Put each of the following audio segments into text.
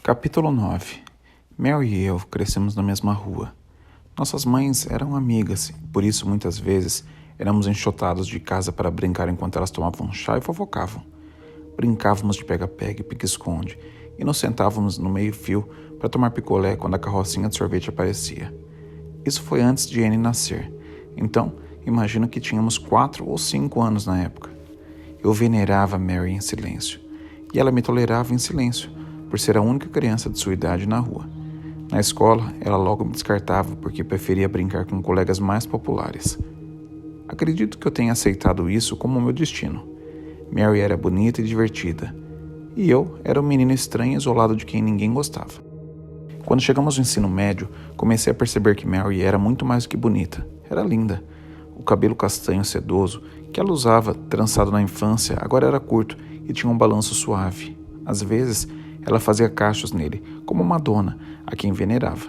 Capítulo 9. Mary e eu crescemos na mesma rua. Nossas mães eram amigas e por isso muitas vezes éramos enxotados de casa para brincar enquanto elas tomavam chá e fofocavam. Brincávamos de pega-pega e pique-esconde e nos sentávamos no meio-fio para tomar picolé quando a carrocinha de sorvete aparecia. Isso foi antes de Annie nascer, então imagino que tínhamos 4 ou 5 anos na época. Eu venerava Mary em silêncio e ela me tolerava em silêncio, por ser a única criança de sua idade na rua. Na escola, ela logo me descartava porque preferia brincar com colegas mais populares. Acredito que eu tenha aceitado isso como meu destino. Mary era bonita e divertida, e eu era um menino estranho e isolado de quem ninguém gostava. Quando chegamos ao ensino médio, comecei a perceber que Mary era muito mais do que bonita. Era linda. O cabelo castanho sedoso, que ela usava trançado na infância, agora era curto e tinha um balanço suave. Às vezes, ela fazia cachos nele, como Madonna, a quem venerava.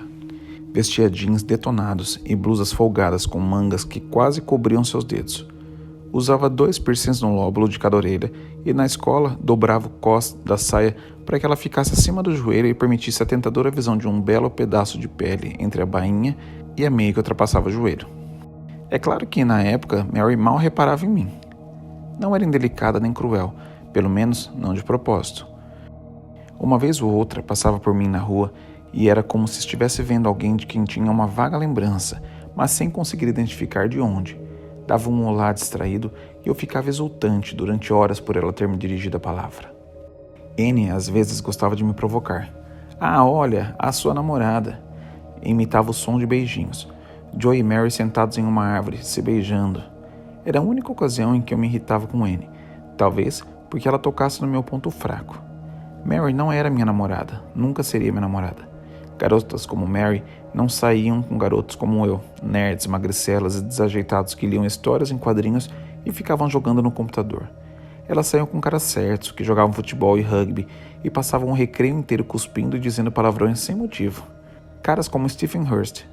Vestia jeans detonados e blusas folgadas com mangas que quase cobriam seus dedos. Usava 2 piercings no lóbulo de cada orelha e na escola dobrava o cós da saia para que ela ficasse acima do joelho e permitisse a tentadora visão de um belo pedaço de pele entre a bainha e a meia que ultrapassava o joelho. É claro que, na época, Mary mal reparava em mim. Não era indelicada nem cruel, pelo menos não de propósito. Uma vez ou outra passava por mim na rua e era como se estivesse vendo alguém de quem tinha uma vaga lembrança, mas sem conseguir identificar de onde. Dava um olá distraído e eu ficava exultante durante horas por ela ter me dirigido a palavra. Annie às vezes gostava de me provocar. Ah, olha, a sua namorada. Imitava o som de beijinhos. Joe e Mary sentados em uma árvore, se beijando. Era a única ocasião em que eu me irritava com Annie, talvez porque ela tocasse no meu ponto fraco. Mary não era minha namorada, nunca seria minha namorada. Garotas como Mary não saíam com garotos como eu, nerds, magricelas e desajeitados que liam histórias em quadrinhos e ficavam jogando no computador. Elas saíam com caras certos, que jogavam futebol e rugby e passavam o recreio inteiro cuspindo e dizendo palavrões sem motivo. Caras como Stephen Hurst.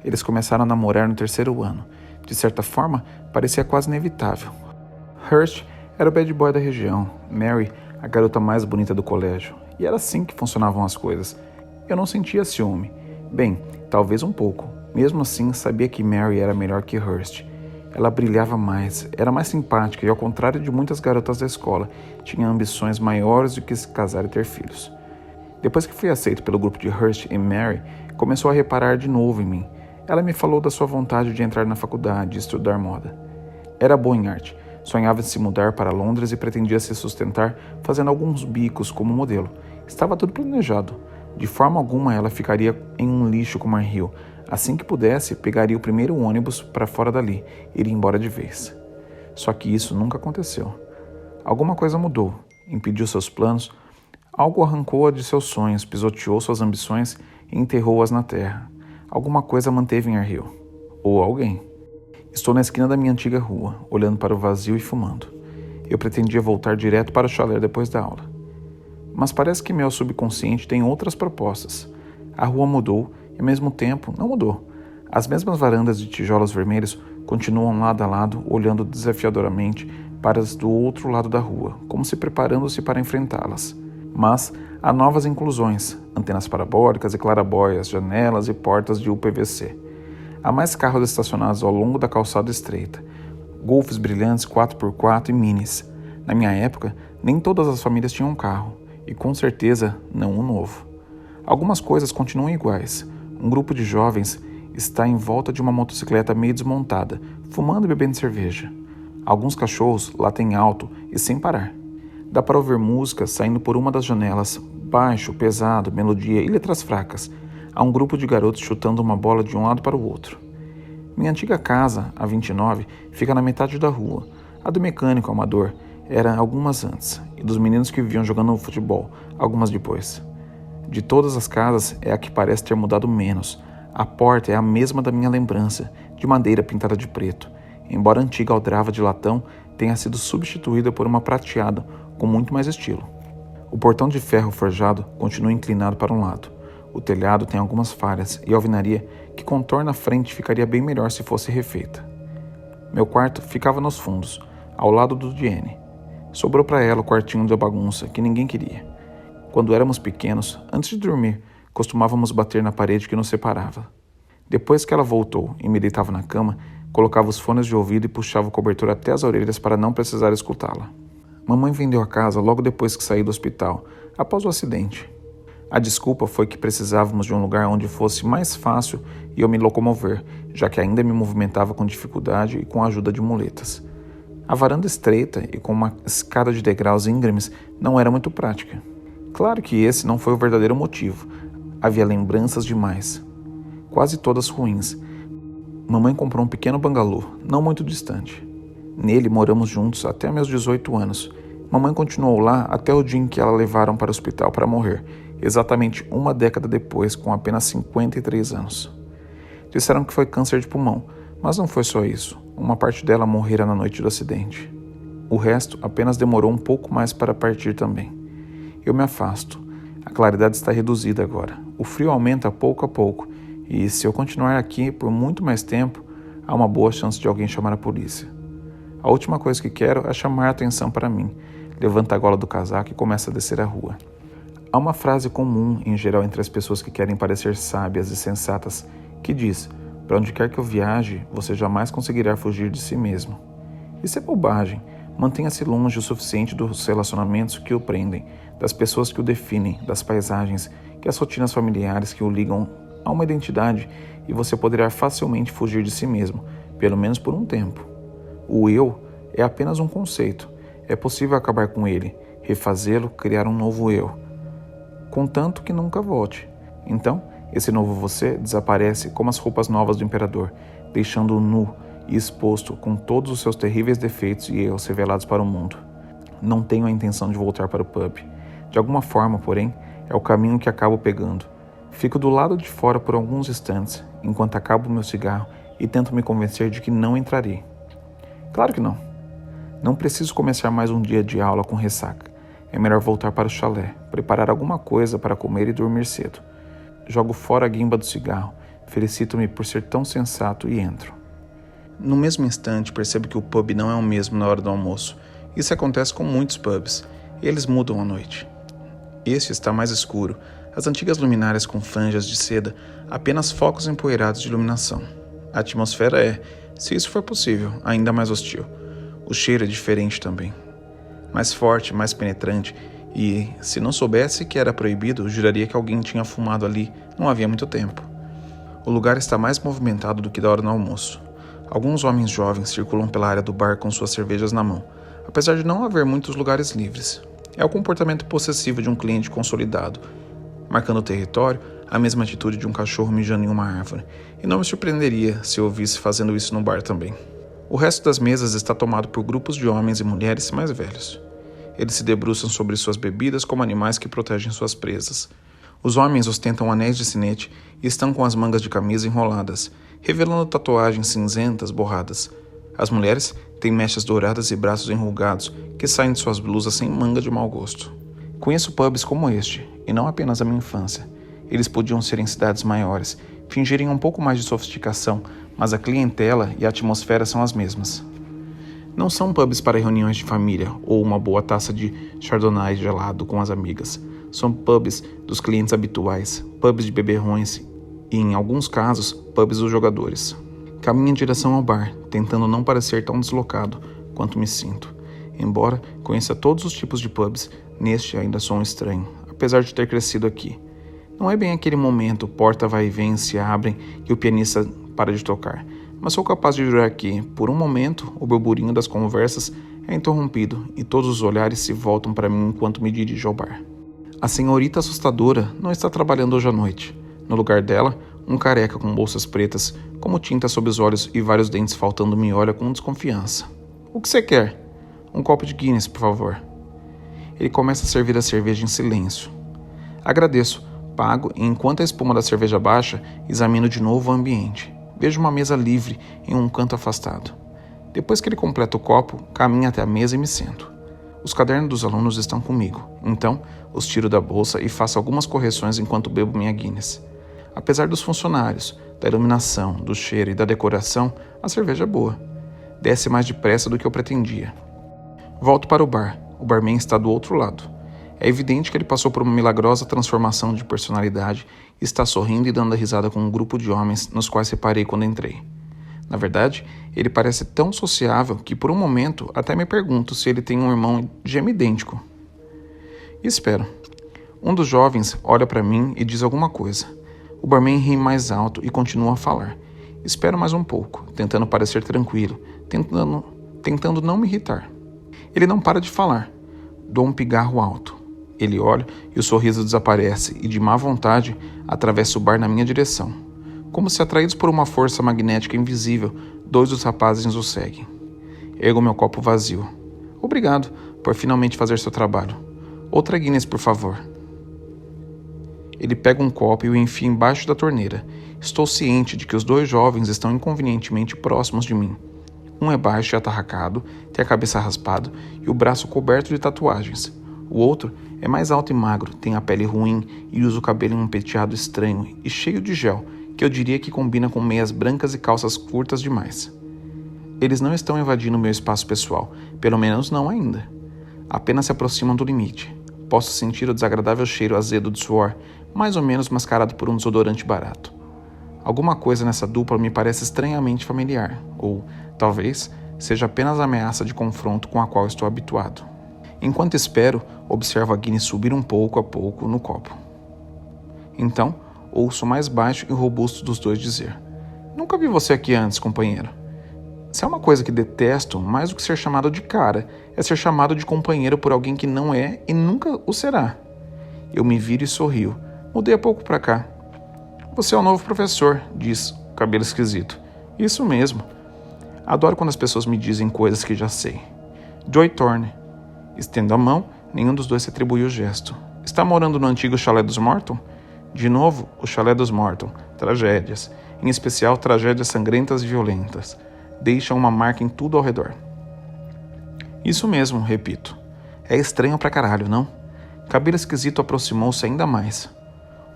Eles começaram a namorar no 3º ano. De certa forma, parecia quase inevitável. Hurst era o bad boy da região, Mary a garota mais bonita do colégio, e era assim que funcionavam as coisas. Eu não sentia ciúme. Bem, talvez um pouco. Mesmo assim, sabia que Mary era melhor que Hurst. Ela brilhava mais, era mais simpática e, ao contrário de muitas garotas da escola, tinha ambições maiores do que se casar e ter filhos. Depois que fui aceito pelo grupo de Hurst e Mary, começou a reparar de novo em mim. Ela me falou da sua vontade de entrar na faculdade e estudar moda. Era boa em arte. Sonhava em se mudar para Londres e pretendia se sustentar fazendo alguns bicos como modelo. Estava tudo planejado. De forma alguma ela ficaria em um lixo como Rio. Assim que pudesse, pegaria o primeiro ônibus para fora dali e iria embora de vez. Só que isso nunca aconteceu. Alguma coisa mudou, impediu seus planos, algo arrancou-a de seus sonhos, pisoteou suas ambições e enterrou-as na terra. Alguma coisa manteve em Rio. Ou alguém. Estou na esquina da minha antiga rua, olhando para o vazio e fumando. Eu pretendia voltar direto para o chalé depois da aula. Mas parece que meu subconsciente tem outras propostas. A rua mudou e, ao mesmo tempo, não mudou. As mesmas varandas de tijolos vermelhos continuam lado a lado, olhando desafiadoramente para as do outro lado da rua, como se preparando-se para enfrentá-las. Mas há novas inclusões, antenas parabólicas e clarabóias, janelas e portas de UPVC. Há mais carros estacionados ao longo da calçada estreita, golfes brilhantes 4x4 e minis. Na minha época, nem todas as famílias tinham um carro, e com certeza não um novo. Algumas coisas continuam iguais. Um grupo de jovens está em volta de uma motocicleta meio desmontada, fumando e bebendo cerveja. Alguns cachorros latem alto e sem parar. Dá para ouvir música saindo por uma das janelas, baixo, pesado, melodia e letras fracas. Há um grupo de garotos chutando uma bola de um lado para o outro. Minha antiga casa, a 29, fica na metade da rua. A do mecânico amador era algumas antes, e dos meninos que viviam jogando futebol, algumas depois. De todas as casas, é a que parece ter mudado menos. A porta é a mesma da minha lembrança, de madeira pintada de preto, embora a antiga aldrava de latão tenha sido substituída por uma prateada com muito mais estilo. O portão de ferro forjado continua inclinado para um lado. O telhado tem algumas falhas e a alvenaria que contorna a frente ficaria bem melhor se fosse refeita. Meu quarto ficava nos fundos, ao lado do de Annie. Sobrou para ela o quartinho da bagunça que ninguém queria. Quando éramos pequenos, antes de dormir, costumávamos bater na parede que nos separava. Depois que ela voltou e me deitava na cama, colocava os fones de ouvido e puxava o cobertor até as orelhas para não precisar escutá-la. Mamãe vendeu a casa logo depois que saí do hospital, após o acidente. A desculpa foi que precisávamos de um lugar onde fosse mais fácil eu me locomover, já que ainda me movimentava com dificuldade e com a ajuda de muletas. A varanda estreita e com uma escada de degraus íngremes não era muito prática. Claro que esse não foi o verdadeiro motivo. Havia lembranças demais, quase todas ruins. Mamãe comprou um pequeno bangalô, não muito distante. Nele moramos juntos até meus 18 anos. Mamãe continuou lá até o dia em que ela levaram para o hospital para morrer, exatamente uma década depois, com apenas 53 anos. Disseram que foi câncer de pulmão, mas não foi só isso. Uma parte dela morrera na noite do acidente. O resto apenas demorou um pouco mais para partir também. Eu me afasto. A claridade está reduzida agora. O frio aumenta pouco a pouco, e se eu continuar aqui por muito mais tempo, há uma boa chance de alguém chamar a polícia. A última coisa que quero é chamar a atenção para mim. Levanta a gola do casaco e começa a descer a rua. Há uma frase comum, em geral, entre as pessoas que querem parecer sábias e sensatas, que diz: para onde quer que eu viaje, você jamais conseguirá fugir de si mesmo. Isso é bobagem. Mantenha-se longe o suficiente dos relacionamentos que o prendem, das pessoas que o definem, das paisagens, que as rotinas familiares que o ligam a uma identidade, e você poderá facilmente fugir de si mesmo, pelo menos por um tempo. O eu é apenas um conceito. É possível acabar com ele, refazê-lo, criar um novo eu, contanto que nunca volte. Então, esse novo você desaparece como as roupas novas do imperador, deixando-o nu e exposto com todos os seus terríveis defeitos e erros revelados para o mundo. Não tenho a intenção de voltar para o pub. De alguma forma, porém, é o caminho que acabo pegando. Fico do lado de fora por alguns instantes, enquanto acabo meu cigarro e tento me convencer de que não entrarei. Claro que não. Não preciso começar mais um dia de aula com ressaca. É melhor voltar para o chalé, preparar alguma coisa para comer e dormir cedo. Jogo fora a guimba do cigarro, felicito-me por ser tão sensato e entro. No mesmo instante, percebo que o pub não é o mesmo na hora do almoço. Isso acontece com muitos pubs. Eles mudam à noite. Este está mais escuro. As antigas luminárias com franjas de seda, apenas focos empoeirados de iluminação. A atmosfera é, se isso for possível, ainda mais hostil. O cheiro é diferente também. Mais forte, mais penetrante, e, se não soubesse que era proibido, juraria que alguém tinha fumado ali não havia muito tempo. O lugar está mais movimentado do que da hora do almoço. Alguns homens jovens circulam pela área do bar com suas cervejas na mão, apesar de não haver muitos lugares livres. É o comportamento possessivo de um cliente consolidado, marcando o território, a mesma atitude de um cachorro mijando em uma árvore, e não me surpreenderia se eu ouvisse fazendo isso no bar também. O resto das mesas está tomado por grupos de homens e mulheres mais velhos. Eles se debruçam sobre suas bebidas como animais que protegem suas presas. Os homens ostentam anéis de sinete e estão com as mangas de camisa enroladas, revelando tatuagens cinzentas borradas. As mulheres têm mechas douradas e braços enrugados que saem de suas blusas sem manga de mau gosto. Conheço pubs como este, e não apenas a minha infância. Eles podiam ser em cidades maiores, fingirem um pouco mais de sofisticação, mas a clientela e a atmosfera são as mesmas. Não são pubs para reuniões de família ou uma boa taça de chardonnay gelado com as amigas. São pubs dos clientes habituais, pubs de beberrões e, em alguns casos, pubs dos jogadores. Caminho em direção ao bar, tentando não parecer tão deslocado quanto me sinto. Embora conheça todos os tipos de pubs, neste ainda sou um estranho, apesar de ter crescido aqui. Não é bem aquele momento, porta vai e vem, se abrem e o pianista para de tocar. Mas sou capaz de jurar que, por um momento, o burburinho das conversas é interrompido e todos os olhares se voltam para mim enquanto me dirijo ao bar. A senhorita assustadora não está trabalhando hoje à noite. No lugar dela, um careca com bolsas pretas, como tinta sob os olhos e vários dentes faltando me olha com desconfiança. O que você quer? Um copo de Guinness, por favor. Ele começa a servir a cerveja em silêncio. Agradeço, pago e enquanto a espuma da cerveja baixa, examino de novo o ambiente. Vejo uma mesa livre em um canto afastado. Depois que ele completa o copo, caminho até a mesa e me sento. Os cadernos dos alunos estão comigo, então os tiro da bolsa e faço algumas correções enquanto bebo minha Guinness. Apesar dos funcionários, da iluminação, do cheiro e da decoração, a cerveja é boa. Desce mais depressa do que eu pretendia. Volto para o bar. O barman está do outro lado. É evidente que ele passou por uma milagrosa transformação de personalidade e está sorrindo e dando risada com um grupo de homens nos quais reparei quando entrei. Na verdade, ele parece tão sociável que por um momento até me pergunto se ele tem um irmão gêmeo idêntico. E espero. Um dos jovens olha para mim e diz alguma coisa. O barman ri mais alto e continua a falar. Espero mais um pouco, tentando parecer tranquilo, tentando não me irritar. Ele não para de falar. Dou um pigarro alto. Ele olha e o sorriso desaparece e, de má vontade, atravessa o bar na minha direção. Como se atraídos por uma força magnética invisível, 2 dos rapazes o seguem. Ergo meu copo vazio. Obrigado por finalmente fazer seu trabalho. Outra Guinness, por favor. Ele pega um copo e o enfia embaixo da torneira. Estou ciente de que os 2 jovens estão inconvenientemente próximos de mim. Um é baixo e atarracado, tem a cabeça raspada e o braço coberto de tatuagens. O outro é mais alto e magro, tem a pele ruim e usa o cabelo em um penteado estranho e cheio de gel, que eu diria que combina com meias brancas e calças curtas demais. Eles não estão invadindo meu espaço pessoal, pelo menos não ainda. Apenas se aproximam do limite. Posso sentir o desagradável cheiro azedo de suor, mais ou menos mascarado por um desodorante barato. Alguma coisa nessa dupla me parece estranhamente familiar, ou, talvez, seja apenas a ameaça de confronto com a qual estou habituado. Enquanto espero, observo a Guinness subir um pouco a pouco no copo. Então, ouço o mais baixo e robusto dos 2 dizer: Nunca vi você aqui antes, companheiro. Se há uma coisa que detesto, mais do que ser chamado de cara, é ser chamado de companheiro por alguém que não é e nunca o será. Eu me viro e sorrio. Mudei há pouco pra cá. Você é o novo professor, diz o cabelo esquisito. Isso mesmo. Adoro quando as pessoas me dizem coisas que já sei. Joy Thorne. Estendo a mão, nenhum dos 2 se atribuiu o gesto. Está morando no antigo chalé dos Morton? De novo, o chalé dos Morton. Tragédias. Em especial, tragédias sangrentas e violentas. Deixam uma marca em tudo ao redor. Isso mesmo, repito. É estranho pra caralho, não? Cabelo esquisito aproximou-se ainda mais.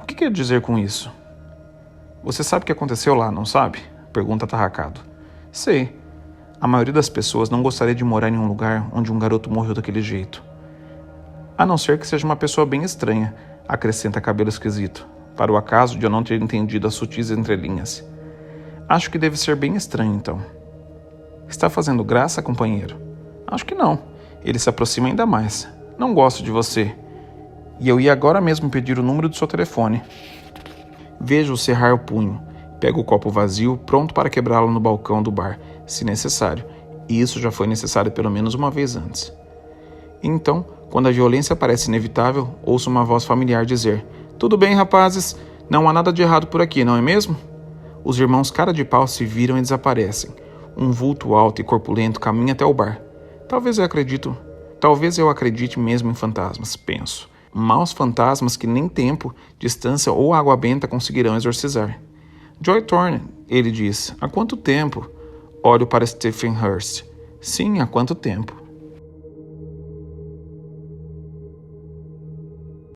O que quer dizer com isso? Você sabe o que aconteceu lá, não sabe? Pergunta atarracado. Sei. A maioria das pessoas não gostaria de morar em um lugar onde um garoto morreu daquele jeito. A não ser que seja uma pessoa bem estranha, acrescenta cabelo esquisito, para o acaso de eu não ter entendido as sutis entrelinhas. Acho que deve ser bem estranho, então. Está fazendo graça, companheiro? Acho que não. Ele se aproxima ainda mais. Não gosto de você. E eu ia agora mesmo pedir o número do seu telefone. Vejo-o cerrar o punho. Pego o copo vazio, pronto para quebrá-lo no balcão do bar, se necessário. E isso já foi necessário pelo menos uma vez antes. Então, quando a violência parece inevitável, ouço uma voz familiar dizer: Tudo bem, rapazes? Não há nada de errado por aqui, não é mesmo? Os irmãos cara de pau se viram e desaparecem. Um vulto alto e corpulento caminha até o bar. Talvez eu acredite mesmo em fantasmas, penso. Maus fantasmas que nem tempo, distância ou água benta conseguirão exorcizar. Joy Thorne, ele diz. Há quanto tempo? Olho para Stephen Hurst. Sim, há quanto tempo?